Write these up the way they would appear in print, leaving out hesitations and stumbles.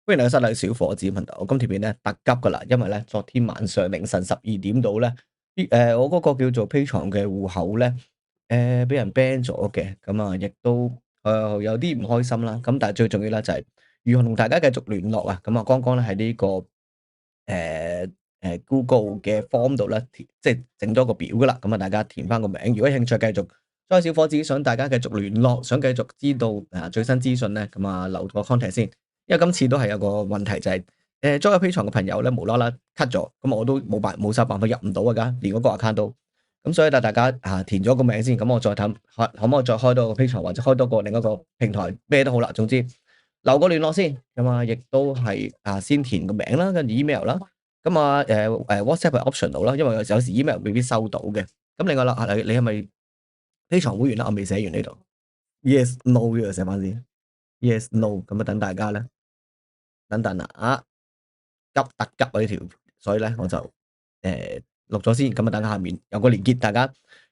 歡迎嚟到室內小伙子頻道。我今條片咧特急噶啦，因為咧昨天晚上凌晨12點到咧，我嗰個叫做 Patreon 嘅戶口咧，俾人 ban 咗嘅，咁啊亦都有啲唔開心啦。咁但係最重要咧就係如何同大家繼續聯絡啊。咁啊，剛剛咧喺呢個Google 嘅 form 度咧，即係整咗個表噶啦。咁啊，大家填翻個名。如果有興趣繼續，所以小伙子想大家繼續聯絡，想繼續知道最新資訊咧，咁啊留個 contact先。因為今次都係有個問題就係，join 咗 Patreon 嘅朋友咧無啦啦 cut 咗，咁我都冇晒辦法入唔到㗎，連嗰個 account 都。咁所以大家填咗個名先，咁我再睇可唔可以再開多個 Patreon 或者開多個另一個平台咩都好啦，總之留個聯絡先。咁啊，亦都係先填個名啦，跟住 email 啦。咁啊WhatsApp 係 optional 啦，因為有時 email 未必收到嘅。咁另外啦，你係咪 Patreon 會員啦？我未寫完呢度，yes no 呢個寫翻先，yes no，咁啊等大家咧。等等特急啊呢條，所以咧我就錄咗先，咁啊等下面有個連結，大家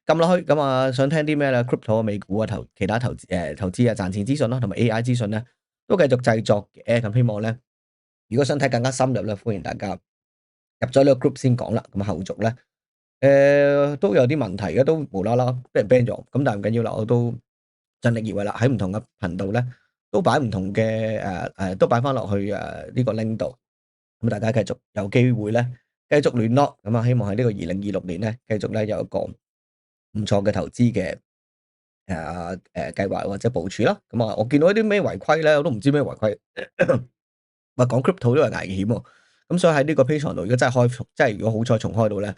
撳落去，咁啊想聽啲咩咧？Crypto 啊、美股啊、其他投資啊、賺錢資訊啦，同埋 AI 資訊咧，都繼續製作嘅。咁希望咧，如果想睇更加深入咧，歡迎大家入咗呢個 group 先講啦。咁後續咧，都有啲問題嘅，都無啦啦俾人 ban 咗，咁但係唔緊要啦，我都盡力而為啦，喺唔同嘅頻道咧。都擺唔同嘅都擺翻落去呢個 link 度，咁大家繼續有機會咧，繼續聯絡，咁啊希望喺呢個2026年咧，繼續咧有一個唔錯嘅投資嘅計劃或者部署啦。咁啊，我見到一啲咩違規咧，我都唔知咩違規。話講 crypto 都係危險喎，咁所以喺呢個 Patreon 度，如果真係開，即係如果好彩重開到咧，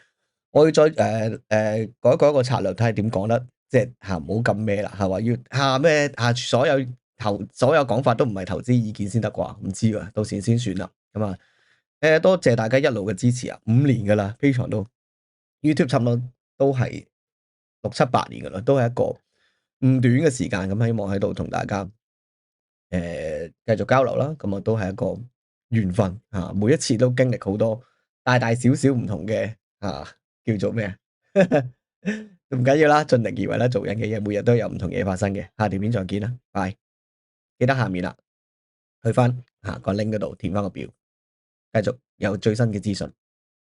我要再改一個策略，睇下點講得，即係唔好咁咩啦，係話要咩所有講法都唔係投資意見先得啩？唔知喎，到時先算啦。咁啊，多謝大家一路嘅支持啊，5年噶啦，Patreon 都 YouTube 差唔多都係6、7、8年噶啦，都係一個唔短嘅時間。咁希望喺度同大家繼續交流啦。咁啊，都係一個緣分啊，每一次都經歷好多大大小小唔同嘅叫做咩唔緊要啦，盡力而為啦，做人嘅嘢每日都有唔同嘢發生嘅。下條片再見啦，拜。記得下面啦，去翻個 link 嗰度填翻個表，繼續有最新嘅資訊。